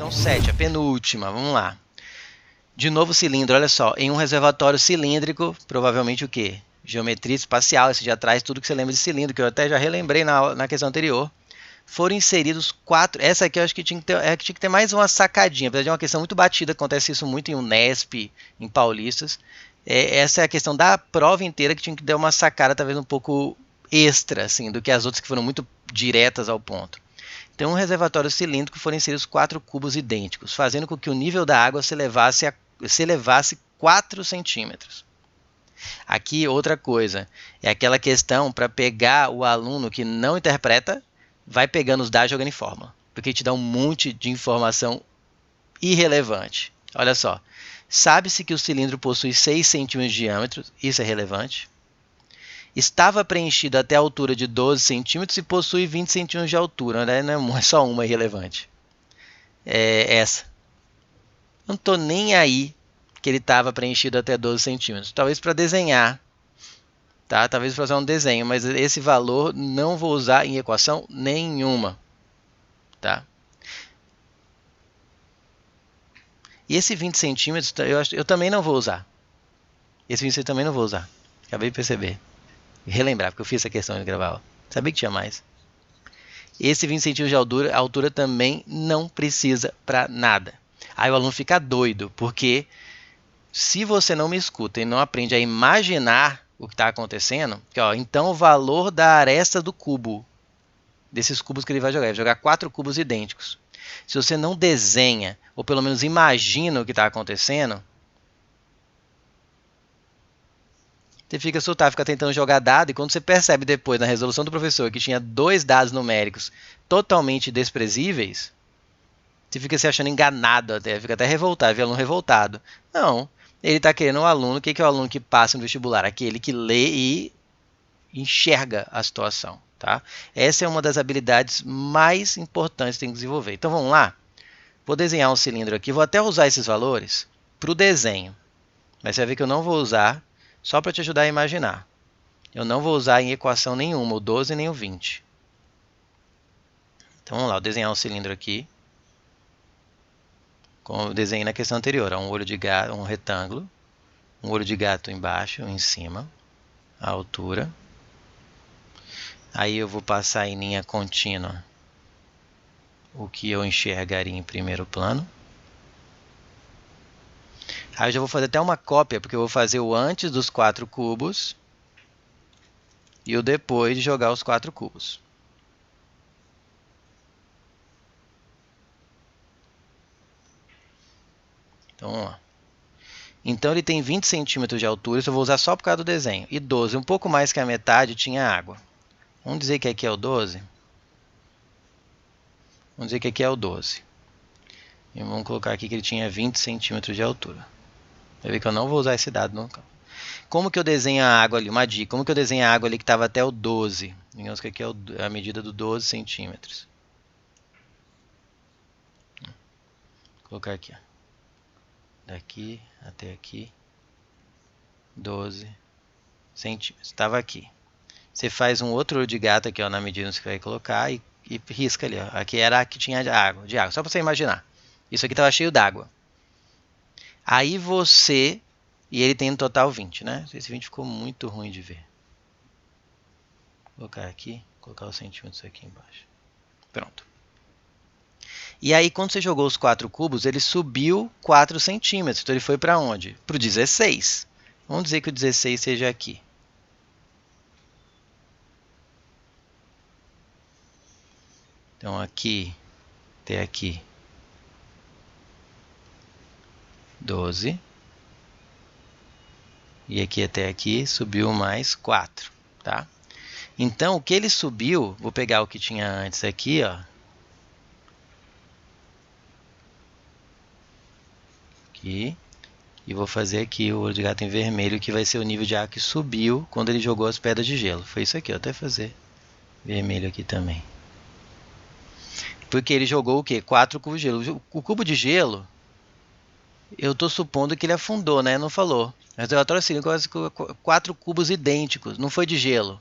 Então 7, a penúltima, vamos lá. De novo cilindro, olha só, em um reservatório cilíndrico, provavelmente o quê? Geometria espacial, esse já traz tudo que você lembra de cilindro, que eu até já relembrei na questão anterior. Foram inseridos 4, essa aqui eu acho que tinha que ter mais uma sacadinha, apesar de uma questão muito batida, acontece isso muito em Unesp, em Paulistas. Essa é a questão da prova inteira que tinha que dar uma sacada talvez um pouco extra, assim, do que as outras que foram muito diretas ao ponto. Então, um reservatório cilíndrico foram inseridos 4 cubos idênticos, fazendo com que o nível da água se elevasse 4 centímetros. Aqui, outra coisa, é aquela questão para pegar o aluno que não interpreta, vai pegando os dados e jogando em fórmula, porque te dá um monte de informação irrelevante. Olha só, sabe-se que o cilindro possui 6 centímetros de diâmetro, isso é relevante. Estava preenchido até a altura de 12 centímetros e possui 20 centímetros de altura, né? Não é só uma irrelevante. Essa. Não estou nem aí que ele estava preenchido até 12 centímetros. Talvez para desenhar, tá? Talvez para fazer um desenho, mas esse valor não vou usar em equação nenhuma, tá? E esse 20 centímetros eu também não vou usar. Esse 20 centímetros também não vou usar. Acabei de perceber. Relembrar, porque eu fiz essa questão de gravar aula. Sabia que tinha mais. Esse 20 centímetros de altura também não precisa para nada. Aí o aluno fica doido, porque se você não me escuta e não aprende a imaginar o que está acontecendo, então o valor da aresta do cubo, desses cubos que ele vai jogar 4 cubos idênticos. Se você não desenha, ou pelo menos imagina o que está acontecendo, você fica tentando jogar dado, e quando você percebe depois na resolução do professor que tinha 2 dados numéricos totalmente desprezíveis, você fica se achando enganado até, fica até revoltado, vê aluno revoltado. Não, ele está querendo um aluno, o que é o aluno que passa no vestibular? Aquele que lê e enxerga a situação, tá? Essa é uma das habilidades mais importantes que tem que desenvolver. Então vamos lá? Vou desenhar um cilindro aqui, vou até usar esses valores para o desenho, mas você vai ver que eu não vou usar só para te ajudar a imaginar. Eu não vou usar em equação nenhuma, o 12 nem o 20. Então vamos lá, vou desenhar um cilindro aqui, como eu desenhei na questão anterior, um olho de gato, um retângulo, um olho de gato embaixo, em cima, a altura. Aí eu vou passar em linha contínua o que eu enxergaria em primeiro plano. Aí eu já vou fazer até uma cópia, porque eu vou fazer o antes dos 4 cubos e o depois de jogar os 4 cubos. Então vamos lá. Então ele tem 20 centímetros de altura, isso eu vou usar só por causa do desenho. E 12, um pouco mais que a metade, tinha água. Vamos dizer que aqui é o 12. Vamos dizer que aqui é o 12. E vamos colocar aqui que ele tinha 20 centímetros de altura. Vai ver que eu não vou usar esse dado nunca. Como que eu desenho a água ali? Uma dica. Como que eu desenho a água ali que estava até o 12? Digamos que aqui é a medida do 12 centímetros. Vou colocar aqui. Ó. Daqui até aqui. 12 centímetros. Estava aqui. Você faz um outro olho de gato aqui, ó, na medida que você vai colocar e risca ali. Ó. Aqui era a que tinha água, só para você imaginar. Isso aqui estava cheio d'água. Aí você... E ele tem no total 20, né? Esse 20 ficou muito ruim de ver. Vou colocar aqui, colocar os centímetros aqui embaixo. Pronto. E aí, quando você jogou os 4 cubos, ele subiu 4 centímetros. Então ele foi para onde? Para o 16. Vamos dizer que o 16 seja aqui. Então aqui até aqui 12. E aqui até aqui subiu mais 4, tá? Então o que ele subiu, vou pegar o que tinha antes aqui, ó. Aqui. E vou fazer aqui o olho de gato em vermelho, que vai ser o nível de água que subiu quando ele jogou as pedras de gelo. Foi isso aqui, ó, até fazer vermelho aqui também. Porque ele jogou o quê? 4 cubos de gelo. O cubo de gelo, eu estou supondo que ele afundou, né? Não falou. O reservatório cilíndrico com 4 cubos idênticos. Não foi de gelo.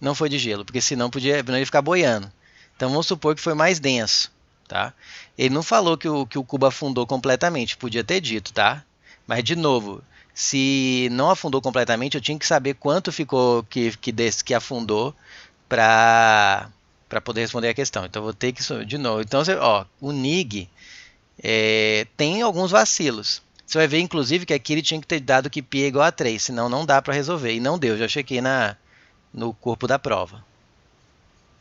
Não foi de gelo, porque senão podia ele ficar boiando. Então vamos supor que foi mais denso. tá? Ele não falou que o cubo afundou completamente, podia ter dito, tá? Mas, de novo, se não afundou completamente, eu tinha que saber quanto ficou que afundou para poder responder a questão. Então, eu vou ter que, de novo, então, ó, o NIG tem alguns vacilos. Você vai ver, inclusive, que aqui ele tinha que ter dado que π é igual a 3, senão não dá para resolver. E não deu, já chequei no corpo da prova.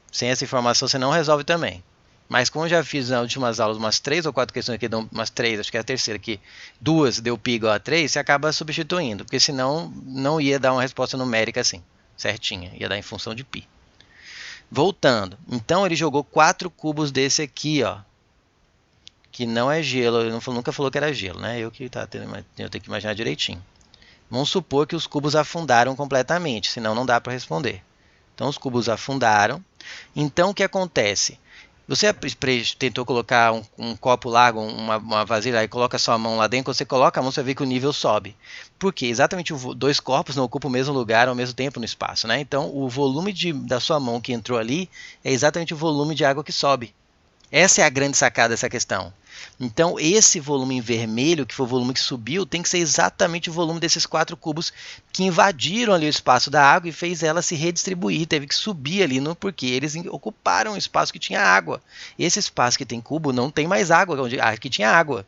Sem essa informação você não resolve também. Mas como eu já fiz nas últimas aulas umas 3 ou 4 questões aqui, umas 3, acho que é a terceira aqui, 2 deu π igual a 3, você acaba substituindo, porque senão não ia dar uma resposta numérica assim, certinha, ia dar em função de π. Voltando, então ele jogou 4 cubos desse aqui, ó, que não é gelo, ele nunca falou que era gelo, né? Eu tenho que imaginar direitinho. Vamos supor que os cubos afundaram completamente, senão não dá para responder. Então os cubos afundaram. Então o que acontece? Você tentou colocar um copo largo, uma vasilha, e coloca sua mão lá dentro, quando você coloca a mão, você vê que o nível sobe. Por quê? Exatamente dois corpos não ocupam o mesmo lugar ao mesmo tempo no espaço, né? Então o volume da sua mão que entrou ali é exatamente o volume de água que sobe. Essa é a grande sacada dessa questão. Então, esse volume em vermelho, que foi o volume que subiu, tem que ser exatamente o volume desses 4 cubos que invadiram ali o espaço da água e fez ela se redistribuir. Teve que subir ali, porque eles ocuparam o espaço que tinha água. Esse espaço que tem cubo não tem mais água, aqui tinha água.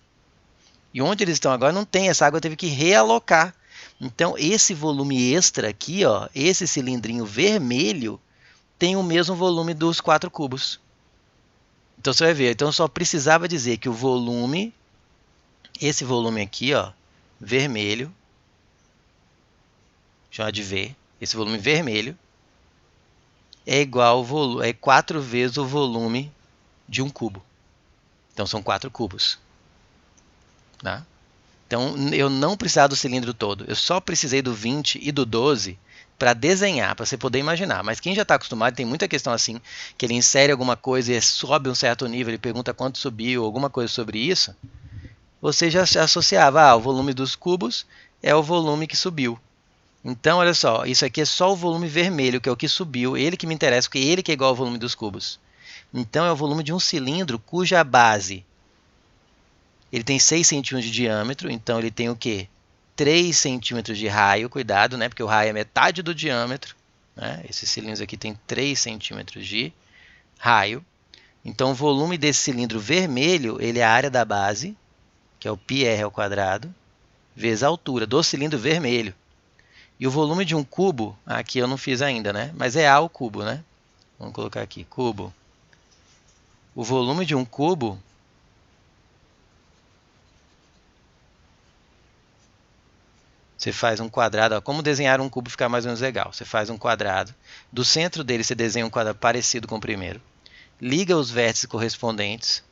E onde eles estão agora não tem, essa água teve que realocar. Então, esse volume extra aqui, ó, esse cilindrinho vermelho, tem o mesmo volume dos 4 cubos. Então você vai ver, então eu só precisava dizer que o volume, esse volume aqui, ó, vermelho, chama de V, esse volume vermelho é igual é 4 vezes o volume de um cubo. Então são 4 cubos. Tá? Então eu não precisava do cilindro todo, eu só precisei do 20 e do 12 para desenhar, para você poder imaginar. Mas quem já está acostumado, tem muita questão assim, que ele insere alguma coisa e sobe um certo nível, ele pergunta quanto subiu, alguma coisa sobre isso, você já associava, o volume dos cubos é o volume que subiu. Então, olha só, isso aqui é só o volume vermelho, que é o que subiu, ele que me interessa, porque ele que é igual ao volume dos cubos. Então, é o volume de um cilindro cuja base ele tem 6 centímetros de diâmetro, então ele tem o quê? 3 centímetros de raio, cuidado, né? Porque o raio é metade do diâmetro. Né? Esses cilindros aqui tem 3 centímetros de raio. Então o volume desse cilindro vermelho, ele é a área da base, que é o πr ao quadrado, vezes a altura do cilindro vermelho. E o volume de um cubo, aqui eu não fiz ainda, né? Mas é A ao cubo, né? Vamos colocar aqui, cubo. O volume de um cubo você faz um quadrado, ó, como desenhar um cubo ficar mais ou menos legal. Você faz um quadrado, do centro dele você desenha um quadrado parecido com o primeiro, liga os vértices correspondentes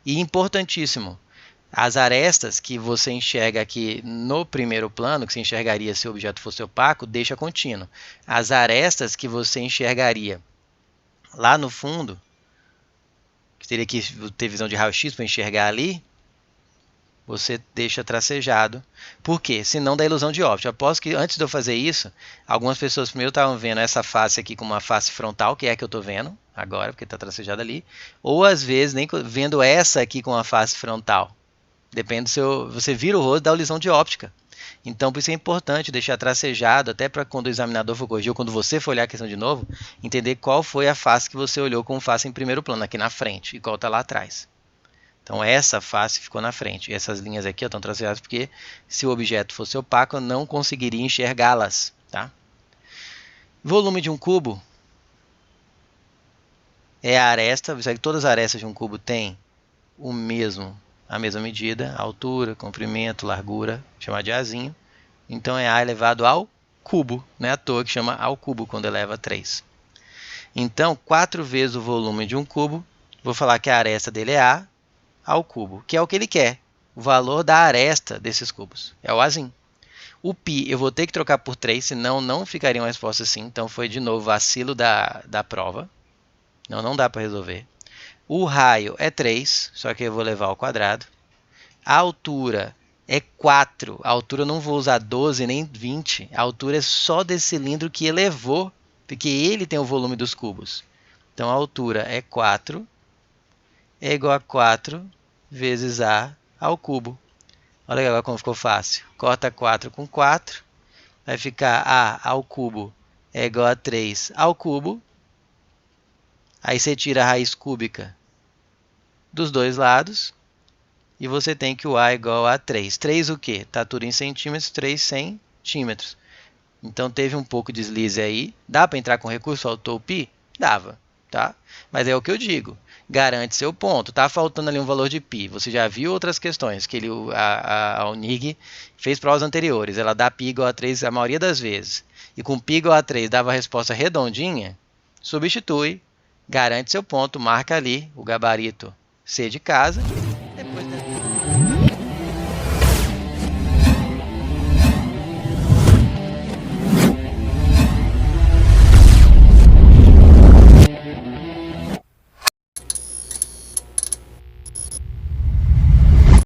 e, importantíssimo, as arestas que você enxerga aqui no primeiro plano, que você enxergaria se o objeto fosse opaco, deixa contínuo. As arestas que você enxergaria lá no fundo, que teria que ter visão de raio-x para enxergar ali, você deixa tracejado. Por quê? Senão dá ilusão de óptica. Eu aposto que antes de eu fazer isso, algumas pessoas primeiro estavam vendo essa face aqui como uma face frontal, que é a que eu estou vendo agora, porque está tracejada ali. Ou às vezes nem vendo essa aqui com a face frontal. Depende do você vira o rosto, dá ilusão de óptica. Então, por isso é importante deixar tracejado, até para quando o examinador for corrigir, ou quando você for olhar a questão de novo, entender qual foi a face que você olhou como face em primeiro plano, aqui na frente, e qual está lá atrás. Então essa face ficou na frente. E essas linhas aqui estão tracejadas porque se o objeto fosse opaco, eu não conseguiria enxergá-las. Tá? Volume de um cubo é a aresta. Você sabe que todas as arestas de um cubo têm a mesma medida, altura, comprimento, largura, chamada de Azinho. Então é A elevado ao cubo. Não é à toa que chama ao cubo quando eleva a 3. Então, 4 vezes o volume de um cubo. Vou falar que a aresta dele é A ao cubo, que é o que ele quer, o valor da aresta desses cubos, é o Azinho. O π eu vou ter que trocar por 3, senão não ficaria uma resposta assim, então foi de novo vacilo da prova, não dá para resolver. O raio é 3, só que eu vou levar ao quadrado. A altura é 4, a altura eu não vou usar 12 nem 20, a altura é só desse cilindro que elevou, porque ele tem o volume dos cubos. Então a altura é 4, é igual a 4 vezes A ao cubo. Olha agora como ficou fácil. Corta 4 com 4. Vai ficar A ao cubo é igual a 3 ao cubo. Aí você tira a raiz cúbica dos dois lados. E você tem que o A é igual a 3. 3 o quê? Está tudo em centímetros, 3 centímetros. Então teve um pouco de deslize aí. Dá para entrar com recurso ao π? Dava, tá? Mas é o que eu digo. Garante seu ponto. Tá faltando ali um valor de π. Você já viu outras questões que a Unig fez provas anteriores. Ela dá π igual a 3 a maioria das vezes. E com π igual a 3 dava a resposta redondinha. Substitui, garante seu ponto, marca ali o gabarito C de casa